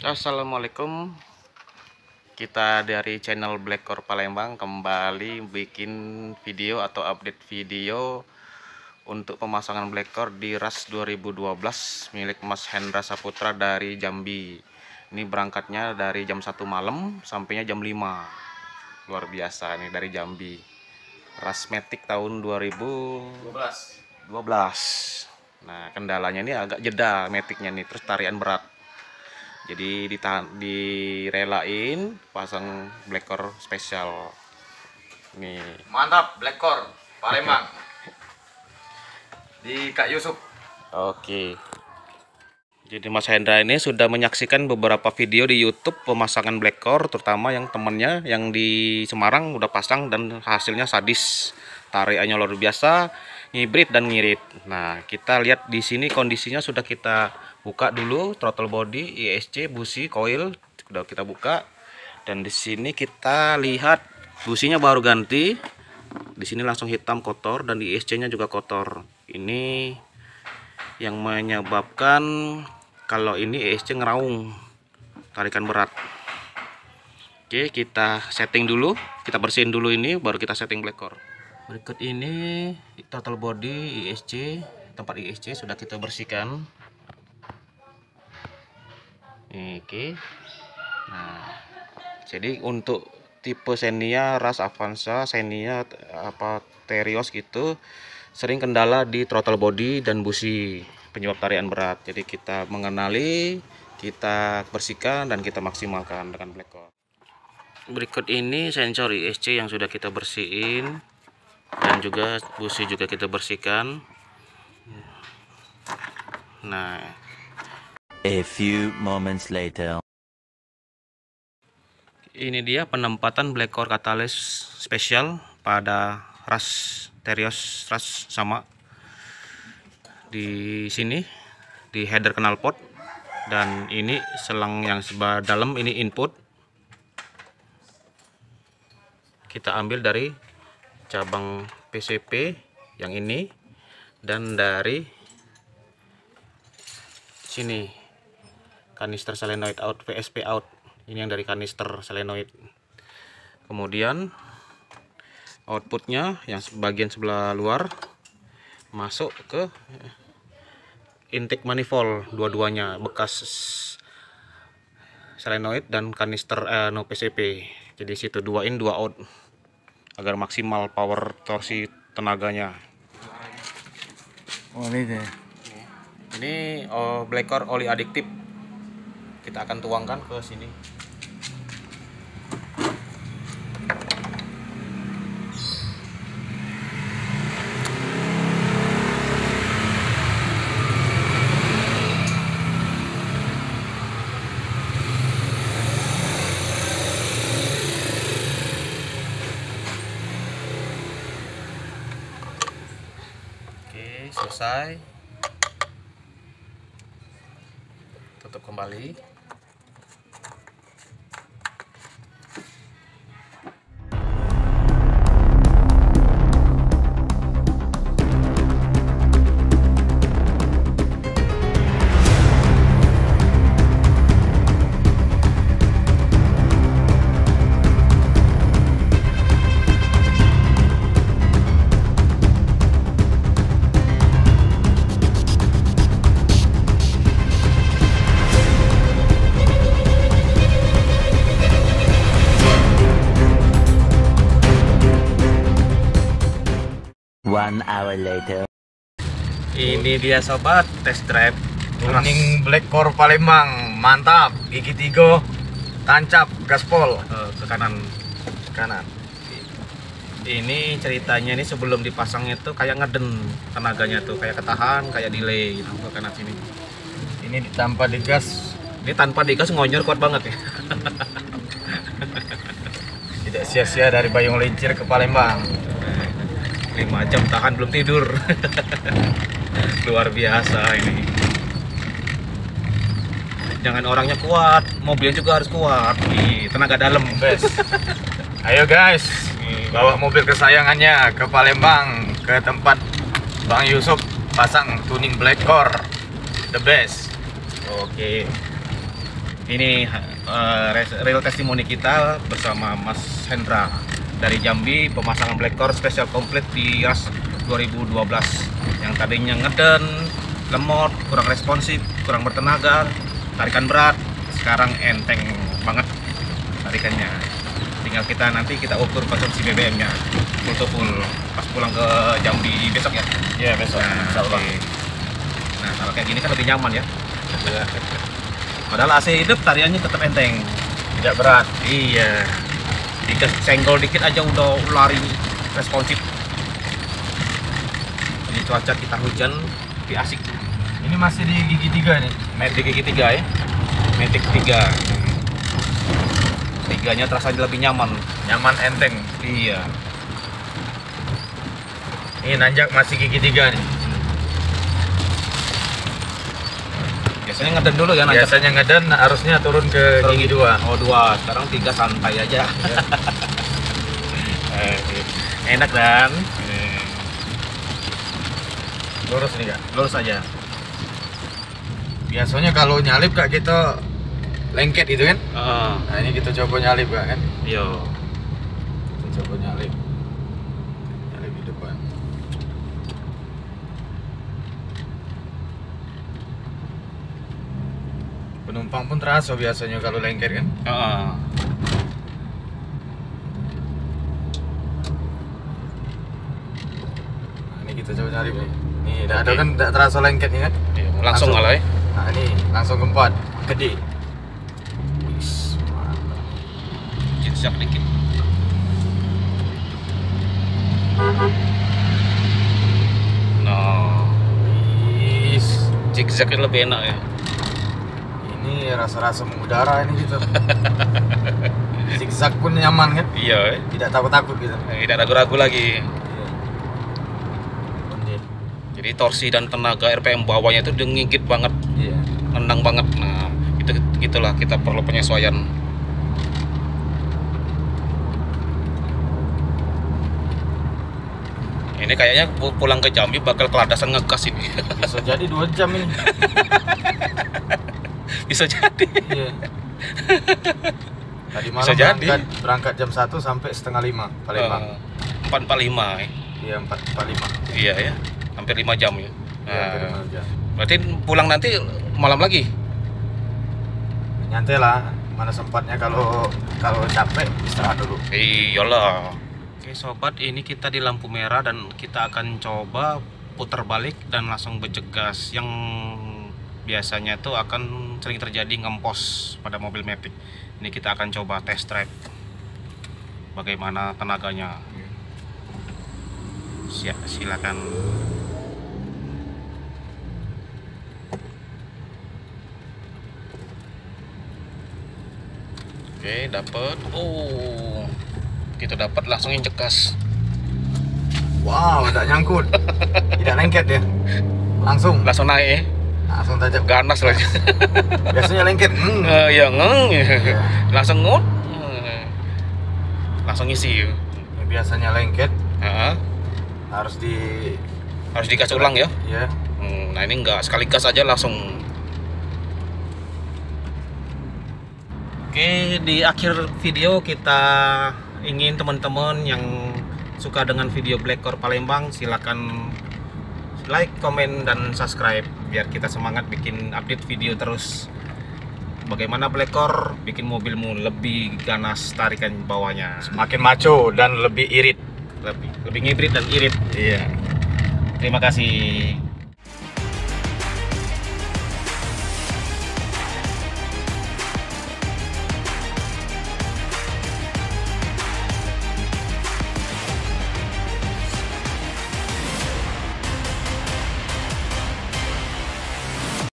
Assalamualaikum, kita dari channel Blackcore Palembang kembali bikin video atau update video untuk pemasangan Blackcore di RAS 2012 milik Mas Hendra Saputra dari Jambi. Ini berangkatnya dari jam 1 malam sampainya jam 5. Luar biasa nih dari Jambi. RAS Matic tahun 2012. Nah, kendalanya ini agak jeda Maticnya nih, terus tarian berat. Jadi direlain pasang Blackcore spesial. Nih. Mantap, Blackcore Palembang. Di Kak Yusuf. Oke. Jadi Mas Hendra ini sudah menyaksikan beberapa video di YouTube pemasangan Blackcore, terutama yang temennya yang di Semarang udah pasang dan hasilnya sadis. Tarikannya luar biasa, ngibrit dan ngirit. Nah, kita lihat di sini kondisinya sudah kita buka dulu, throttle body, ISC, busi, coil sudah kita buka. Dan di sini kita lihat businya baru ganti. Di sini langsung hitam kotor dan di ISC-nya juga kotor. Ini yang menyebabkan kalau ini ISC ngeraung, tarikan berat. Oke, kita setting dulu, kita bersihin dulu ini, baru kita setting Blackcore. Berikut ini throttle body, ISC, tempat ISC sudah kita bersihkan. Oke. Nah, jadi untuk tipe Xenia, RAS Avanza, Xenia Terios gitu sering kendala di throttle body dan busi, penyebab tarian berat. Jadi kita mengenali, kita bersihkan dan kita maksimalkan dengan Blackcore. Berikut ini sensor ISC yang sudah kita bersihin dan juga busi juga kita bersihkan. Nah, a few moments later. Ini dia penempatan Blackcore katalis spesial pada RAS Terios RAS sama. Di sini di header knalpot, dan ini selang yang sebelah dalam ini input. Kita ambil dari cabang PCP yang ini dan dari sini kanister solenoid out, VSP out. Ini yang dari kanister solenoid. Kemudian outputnya yang bagian sebelah luar masuk ke intake manifold, dua-duanya bekas solenoid dan kanister no PCP. Jadi situ 2 in 2 out agar maksimal power torsi tenaganya. Oh, ini deh. Ini Blackcore oli adiktif. Kita akan tuangkan ke sini. Oke, selesai. Tutup kembali. One hour later. Ini dia sobat, test drive Tuning Blackcore Palembang. Mantap. Gigi 3 tancap gaspol ke kanan. kanan. Ini ceritanya ini sebelum dipasangnya tuh kayak ngeden tenaganya tuh, kayak ketahan, kayak delay gitu ke kanan sini. Ini tanpa digas, Ini tanpa digas ngonyor kuat banget ya. tidak sia-sia dari Bayung Lincir ke Palembang. 5 jam tahan belum tidur. Luar biasa ini. Jangan orangnya kuat, mobilnya juga harus kuat. Tenaga dalam. Best. Ayo guys, bawa mobil kesayangannya ke Palembang, ke tempat Bang Yusuf pasang tuning Blackcore, the best. Oke. Ini real testimoni kita bersama Mas Hendra dari Jambi, pemasangan Blackcore spesial komplit di RAS 2012 yang tadinya ngeden, lemot, kurang responsif, kurang bertenaga, tarikan berat, sekarang enteng banget tarikannya. Tinggal kita ukur konsumsi BBM-nya full pas pulang ke Jambi besok ya. Iya, besok. Nah, oke. Nah, kalau kayak gini kan lebih nyaman ya. Padahal AC hidup tariannya tetap enteng, Tidak berat. iya. Senggol dikit aja udah lari responsif. Ini cuaca kita hujan, lebih asik. Ini masih di gigi 3 nih. Matic gigi 3 ya, Matic 3. Tiganya terasa lebih nyaman. Nyaman, enteng. Iya. Ini nanjak masih gigi 3 nih. Biasanya ngeden dulu ya nanjak. Biasanya ngeden, harusnya turun ke gigi 2. Oh 2, sekarang 3 santai aja. Enak kan? Lurus nih Kak. Lurus aja. Biasanya kalau nyalip Kak kita lengket gitu kan. Nah ini kita coba nyalip Kak kan. Iya. Kita coba nyalip. Nyalip di depan. Penumpang pun terasa biasanya kalau lengket kan. Nah, ini kita coba nyalip nih. Nih, ada kan tidak terasa lengket nih kan. Iya, langsung ngalah ya. Nah ini langsung keempat, gede. Wis, mantap. Zigzag dikit. Nah, Wis. zigzagnya lebih enak ya. Ini rasa-rasa mengudara ini gitu. Zigzag pun nyaman kan? Iya, Tidak takut-takut gitu. tidak ragu-ragu lagi. Iya. Jadi torsi dan tenaga RPM bawahnya itu udah ngigit banget, Iya. nendang banget. Nah, gitulah kita perlu penyesuaian. Ini kayaknya pulang ke Jambi bakal keladasan ngegas ini. Bisa jadi 2 jam ini. Bisa jadi. Iya. Tadi malam Bisa jadi. berangkat jam 1 sampai setengah 5 Palembang. 4:45 ya. Iya, 4:45. Iya ya, hampir 5 jam ya. Iya, hampir Nah, 5 jam. berarti pulang nanti malam lagi. Nyantai lah, mana sempatnya kalau capek istirahat dulu. Iyalah. Oke sobat, ini kita di lampu merah dan kita akan coba putar balik dan langsung berjegas. Yang biasanya itu akan sering terjadi ngempos pada mobil Matic. Ini kita akan coba test drive bagaimana tenaganya. Silakan. Oke, dapat. Oh, kita dapat langsung injek gas. Wow, tidak nyangkut. Tidak lengket dia. Langsung Langsung naik ya. langsung tajam. Ganas lagi. Biasanya lengket. Ya ngeng. Iya. Langsung ngut. Langsung isi. Biasanya lengket Heeh. harus Digas ulang ya. ya. Nah ini enggak, sekali gas aja langsung. Oke, di akhir video kita ingin teman-teman yang suka dengan video Blackcore Palembang silakan like, komen, dan subscribe biar kita semangat bikin update video terus. Bagaimana Blackcore bikin mobilmu lebih ganas tarikan bawahnya, Semakin maco dan lebih irit. lebih ngibrit dan irit. Iya. Terima kasih.